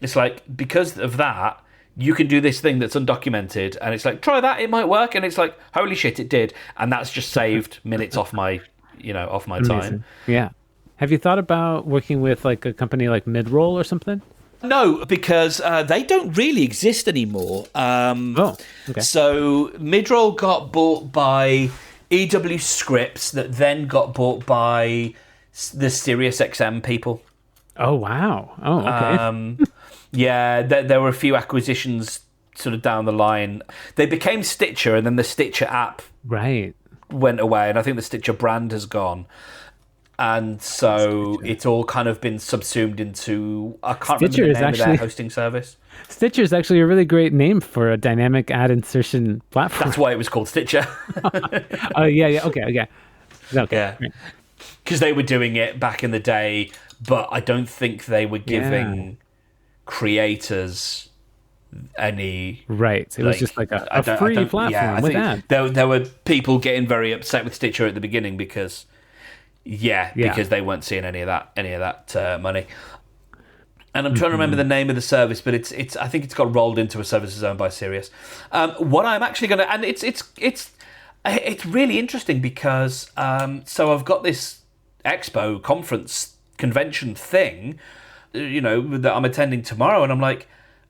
It's like, because of that, you can do this thing that's undocumented, and it's like, try that, it might work, and it's like, holy shit, it did, and that's just saved minutes off my time. Amazing. Yeah. Have you thought about working with like a company like Midroll or something? No, because they don't really exist anymore. Oh, okay. So Midroll got bought by EW Scripts, that then got bought by the SiriusXM people. Oh, wow. Oh, okay. Yeah, there were a few acquisitions sort of down the line. They became Stitcher, and then the Stitcher app Right. went away, and I think the Stitcher brand has gone. And so it's all kind of been subsumed into, I can't Stitcher remember is the name of their actually- hosting service. Stitcher is actually a really great name for a dynamic ad insertion platform. That's why it was called Stitcher. Oh, yeah. Okay. Yeah. Right. Because they were doing it back in the day, but I don't think they were giving creators any... Right. It was just like a free platform with ads. There were people getting very upset with Stitcher at the beginning because they weren't seeing any of that money. And I'm trying to remember the name of the service, but it's I think it's got rolled into a service owned by Sirius. What I'm actually going to, and it's really interesting because so I've got this expo conference convention thing, you know, that I'm attending tomorrow, and I'm like,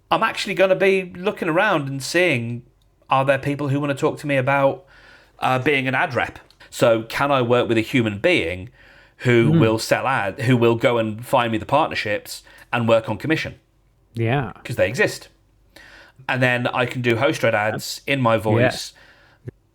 I'm actually going to be looking around and seeing, are there people who want to talk to me about being an ad rep? So can I work with a human being who will sell ad, who will go and find me the partnerships and work on commission? Yeah. Because they exist. And then I can do host read ads in my voice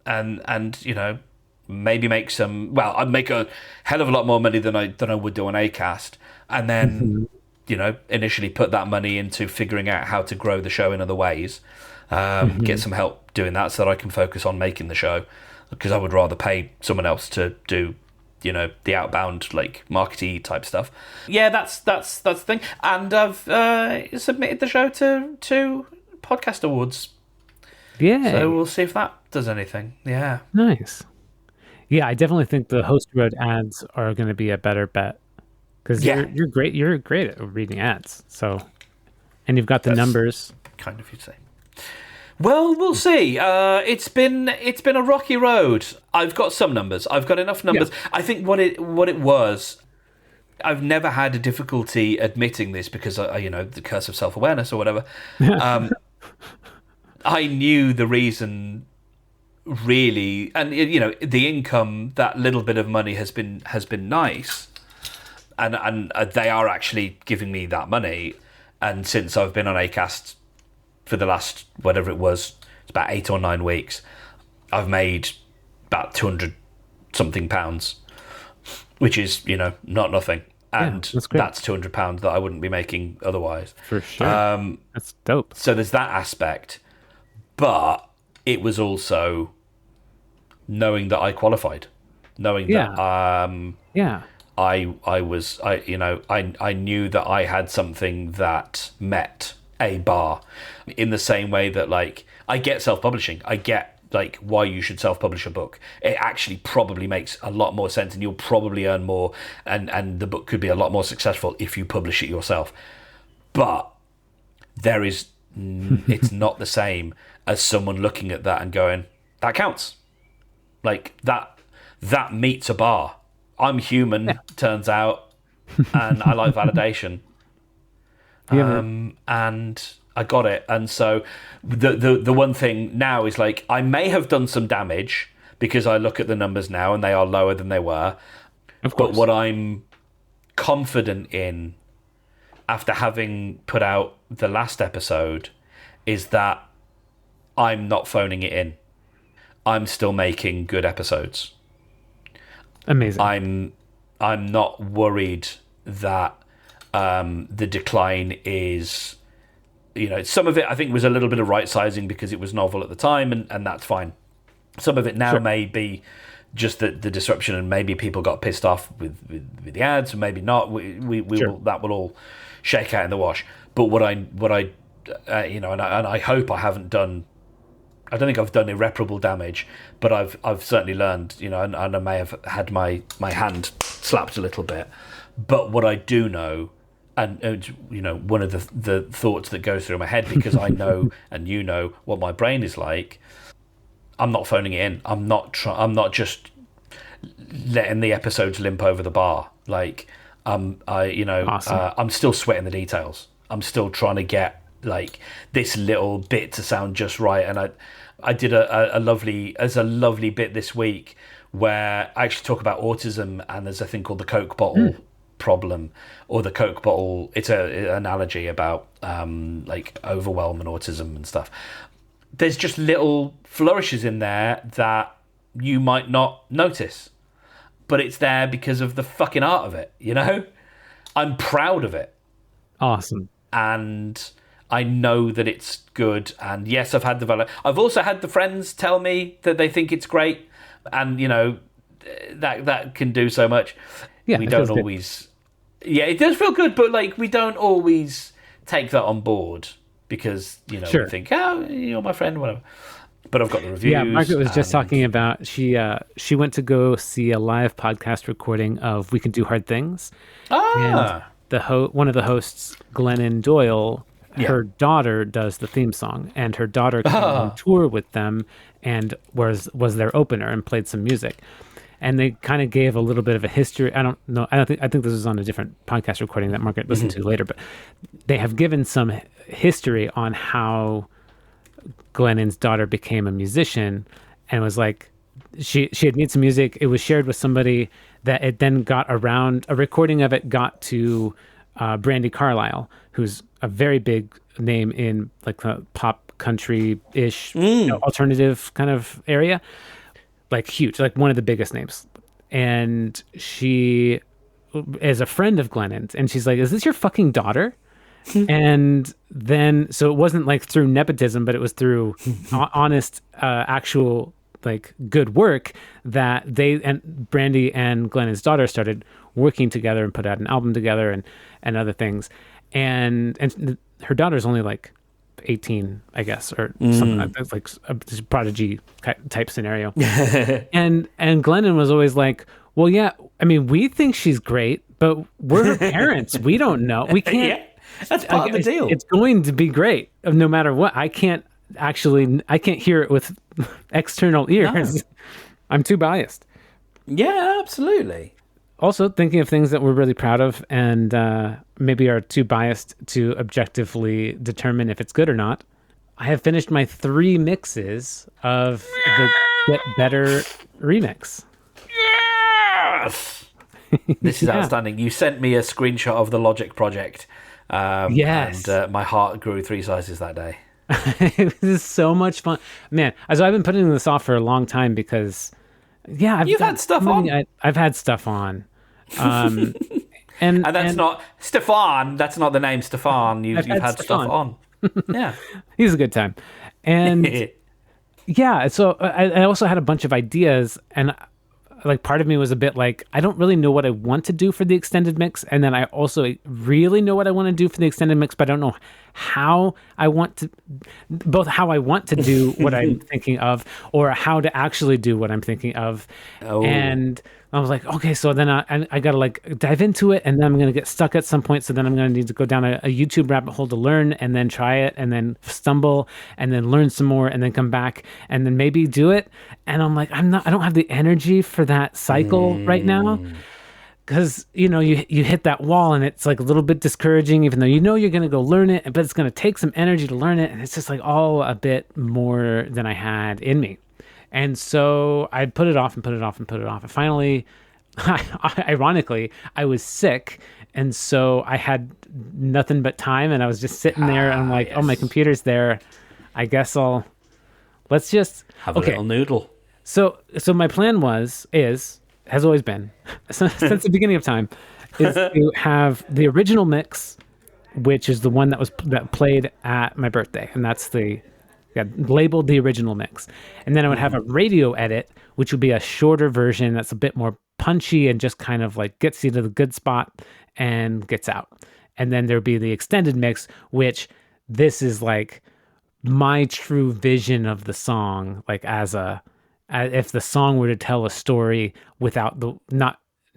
and you know, maybe make some, well, I'd make a hell of a lot more money than I would do on Acast. And then, you know, initially put that money into figuring out how to grow the show in other ways. Get some help doing that so that I can focus on making the show. Because I would rather pay someone else to do, you know, the outbound, like, markety type stuff. Yeah, that's the thing. And I've submitted the show to Podcast Awards. Yeah. So we'll see if that does anything. Yeah. Nice. Yeah, I definitely think the host road ads are going to be a better bet because you're great. You're great at reading ads. So, and you've got the numbers. Kind of, you'd say. Well, we'll see. It's been a rocky road. I've got some numbers. I've got enough numbers. Yeah. I think what it was, I've never had a difficulty admitting this because you know, the curse of self-awareness or whatever. I knew the reason, really, and you know, the income, that little bit of money has been nice, and they are actually giving me that money. And since I've been on Acast for the last, whatever it was, it's about 8 or 9 weeks, I've made about 200 something pounds, which is, you know, not nothing. And that's £200 that I wouldn't be making otherwise. For sure. That's dope. So there's that aspect. But it was also knowing that I qualified, knowing that I knew that I had something that met a bar, in the same way that, like, I get self-publishing. I get, like, why you should self-publish a book. It actually probably makes a lot more sense, and you'll probably earn more, and the book could be a lot more successful if you publish it yourself. But there is, it's not the same as someone looking at that and going, that counts. Like, that meets a bar. I'm human, turns out, and I like validation. And I got it. And so the one thing now is, like, I may have done some damage because I look at the numbers now and they are lower than they were. Of course. But what I'm confident in, after having put out the last episode, is that I'm not phoning it in. I'm still making good episodes. Amazing. I'm not worried that the decline is, you know, some of it I think was a little bit of right sizing because it was novel at the time, and that's fine. Some of it now may be just the disruption, and maybe people got pissed off with the ads, and maybe not. We will, that will all shake out in the wash. But what I and I hope I haven't done. I don't think I've done irreparable damage, but I've certainly learned, and I may have had my hand slapped a little bit. But what I do know, and one of the thoughts that goes through my head, because I know and what my brain is like, I'm not phoning it in. I'm not just letting the episodes limp over the bar. Like, awesome. I'm still sweating the details. I'm still trying to get like this little bit to sound just right, and I did a lovely bit this week where I actually talk about autism, and there's a thing called the Coke bottle problem, or the Coke bottle. It's an analogy about like overwhelm and autism and stuff. There's just little flourishes in there that you might not notice, but it's there because of the fucking art of it. I'm proud of it. Awesome. And I know that it's good, and yes, I've also had the friends tell me that they think it's great, and that can do so much. Yeah, we don't always. Good. Yeah, it does feel good, but like we don't always take that on board because sure. We think, oh, you're my friend, whatever. But I've got the reviews. Yeah, Margaret was just talking about she went to go see a live podcast recording of We Can Do Hard Things. And one of the hosts, Glennon Doyle. Yeah. Her daughter does the theme song, and her daughter came on tour with them and was their opener and played some music. And they kind of gave a little bit of a history. I don't know. I think this was on a different podcast recording that Margaret listened to later, but they have given some history on how Glennon's daughter became a musician, and was like she had made some music. It was shared with somebody that it then got around. A recording of it got to Brandi Carlile, who's a very big name in like the pop country-ish alternative kind of area, like huge, like one of the biggest names. And she is a friend of Glennon's, and she's like, "Is this your fucking daughter?" And then, so it wasn't like through nepotism, but it was through honest, actual like good work that they and Brandi and Glennon's daughter started working together and put out an album together and other things. And her daughter's only like 18, I guess, or something like that, like a prodigy type scenario. and Glennon was always like, well, yeah, I mean, we think she's great, but we're her parents. We don't know. We can't. Yeah, that's part of the deal. It's going to be great no matter what. I can't hear it with external ears. No. I'm too biased. Yeah, absolutely. Also, thinking of things that we're really proud of and maybe are too biased to objectively determine if it's good or not. I have finished my 3 mixes of the Get Better remix. Yes! This is outstanding. You sent me a screenshot of the Logic project. Yes. And my heart grew 3 sizes that day. This is so much fun. Man, so I've been putting this off for a long time because, yeah. You've had stuff on. I've had stuff on. And that's not Stefan. That's not the name Stefan. You've had stuff on. Yeah, he's a good time. And yeah, so I also had a bunch of ideas, and like part of me was a bit like, I don't really know what I want to do for the extended mix, and then I also really know what I want to do for the extended mix, but I don't know how I want to do what I'm thinking of, or how to actually do what I'm thinking of. And I was like, okay, so then I got to like dive into it, and then I'm going to get stuck at some point. So then I'm going to need to go down a YouTube rabbit hole to learn, and then try it, and then stumble, and then learn some more, and then come back, and then maybe do it. And I'm like, I don't have the energy for that cycle right now. Because, you hit that wall, and it's like a little bit discouraging, even though you're going to go learn it, but it's going to take some energy to learn it. And it's just like all a bit more than I had in me. And so I put it off and put it off and put it off. And finally, ironically, I was sick. And so I had nothing but time, and I was just sitting there, and I'm like, oh, my computer's there. I guess let's just have a little noodle. So my plan has always been, since the beginning of time, is to have the original mix, which is the one that played at my birthday, and that's labeled the original mix. And then I would have a radio edit, which would be a shorter version that's a bit more punchy and just kind of like gets you to the good spot and gets out. and then there'd be the extended mix, which this is like my true vision of the song, like as if the song were to tell a story without the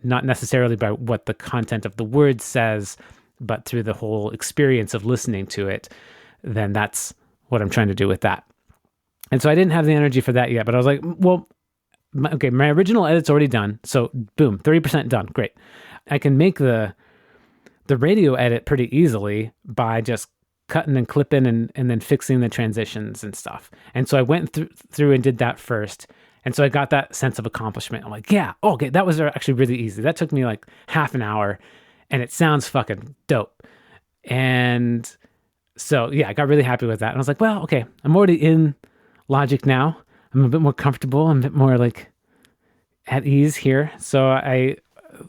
not necessarily by what the content of the words says, but through the whole experience of listening to it, then that's what I'm trying to do with that. And so I didn't have the energy for that yet, but I was like, well, my original edit's already done. So boom, 30% done. Great. I can make the radio edit pretty easily by just cutting and clipping and then fixing the transitions and stuff. And so I went through and did that first. And so I got that sense of accomplishment. I'm like, yeah, okay, that was actually really easy. That took me like half an hour, and it sounds fucking dope. And so, yeah, I got really happy with that. And I was like, well, okay, I'm already in Logic now. I'm a bit more comfortable. I'm a bit more like at ease here. So I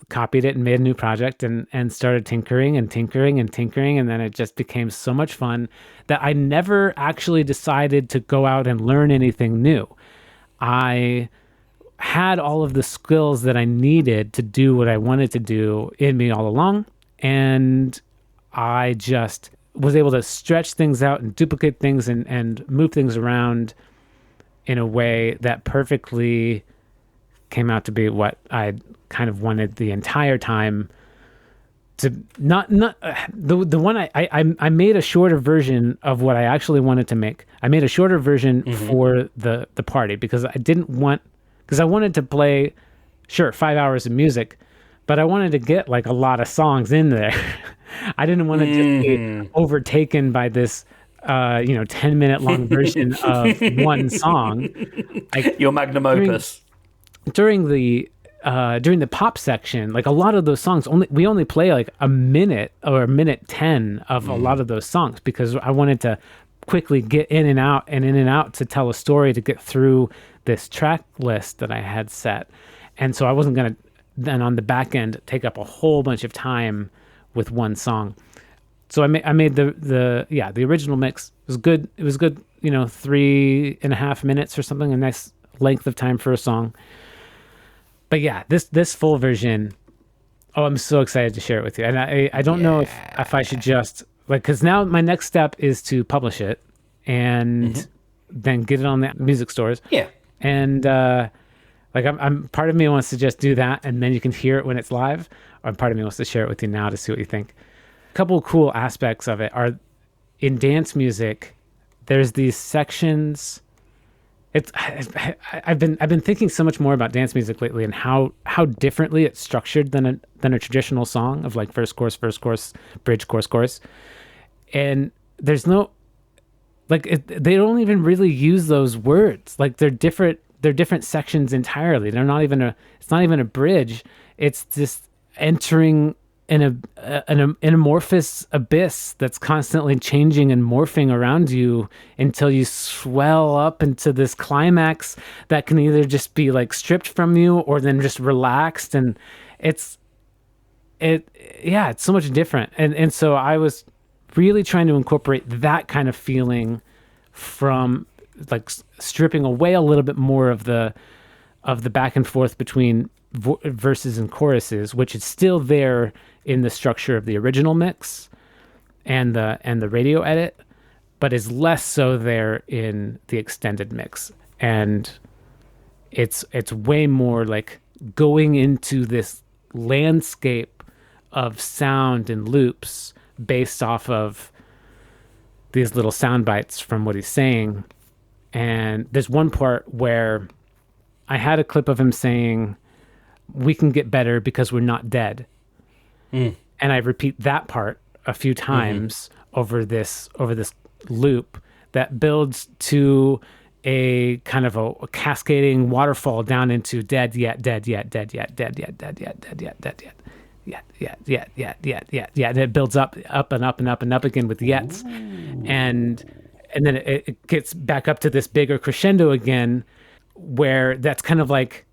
copied it and made a new project and started tinkering. And then it just became so much fun that I never actually decided to go out and learn anything new. I had all of the skills that I needed to do what I wanted to do in me all along, and I just was able to stretch things out and duplicate things and move things around in a way that perfectly came out to be what I kind of wanted the entire time. To not the one I made a shorter version of what I actually wanted to make. I made a shorter version for the party because I wanted to play 5 hours of music, but I wanted to get like a lot of songs in there. I didn't want to just be overtaken by this 10-minute long version of one song. Your magnum opus. During the pop section, like a lot of those songs we only play like a minute or a minute 10 of a lot of those songs because I wanted to quickly get in and out to tell a story, to get through this track list that I had set. And so I wasn't going to then on the back end take up a whole bunch of time with one song. So I made the original mix. It was good. It was good, 3.5 minutes or something, a nice length of time for a song. But yeah, this full version, I'm so excited to share it with you. And I don't know if I should just because now my next step is to publish it and then get it on the music stores. Yeah. And I'm part of me wants to just do that and then you can hear it when it's live, or part of me wants to share it with you now to see what you think. A couple of cool aspects of it are in dance music. There's these sections. I've been thinking so much more about dance music lately and how differently it's structured than a traditional song of like verse, chorus, bridge, chorus. And there's no they don't even really use those words. Like they're different sections entirely. They're not even it's not even a bridge. It's just entering an amorphous abyss that's constantly changing and morphing around you until you swell up into this climax that can either just be like stripped from you or then just relaxed. And it's so much different. And so I was really trying to incorporate that kind of feeling from like stripping away a little bit more of the back and forth between verses and choruses, which is still there in the structure of the original mix and the radio edit, but is less so there in the extended mix. And it's way more like going into this landscape of sound and loops based off of these little sound bites from what he's saying. And there's one part where I had a clip of him saying, "We can get better because we're not dead." And I repeat that part a few times over this loop that builds to a kind of a cascading waterfall down into dead yet, dead yet, dead yet, dead yet, dead yet, dead yet, dead yet. Yeah. And it builds up and up and up and up again with yets. And then it gets back up to this bigger crescendo again, where that's kind of like,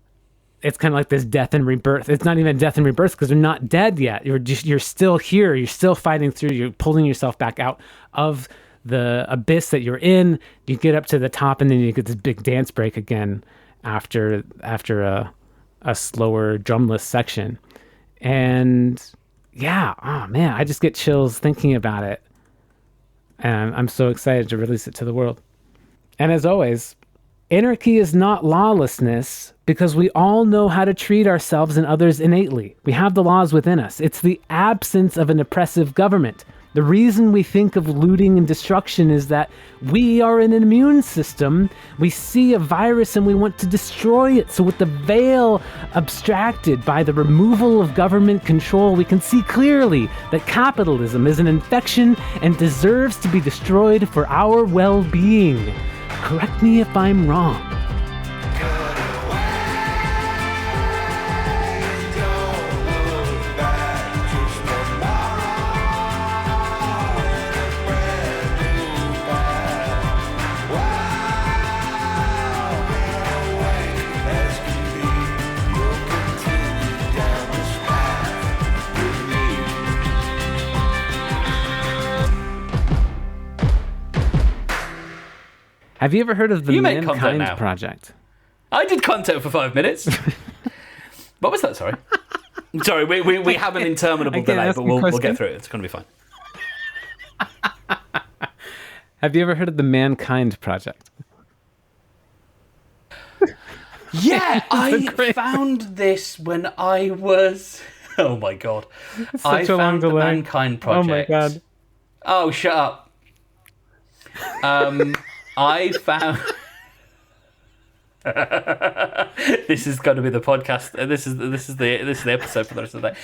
it's kind of like this death and rebirth. It's not even death and rebirth because they're not dead yet. You're still here. You're still fighting through. You're pulling yourself back out of the abyss that you're in. You get up to the top, and then you get this big dance break again after a slower drumless section. And yeah, oh man, I just get chills thinking about it. And I'm so excited to release it to the world. And as always, anarchy is not lawlessness because we all know how to treat ourselves and others innately. We have the laws within us. It's the absence of an oppressive government. The reason we think of looting and destruction is that we are in an immune system. We see a virus and we want to destroy it. So with the veil abstracted by the removal of government control, we can see clearly that capitalism is an infection and deserves to be destroyed for our well-being. Correct me if I'm wrong. Have you ever heard of the You make content Mankind now. Project? I did content for 5 minutes. What was that? Sorry. Sorry, we have an interminable delay, ask but you a we'll question? get through it. It's going to be fine. Have you ever heard of the Mankind Project? Yeah, I great- found this when I was... Oh my god. I such a long found the delay. Mankind Project. Oh my god. Oh, shut up. I found... This is going to be the podcast. This is the episode for the rest of the day.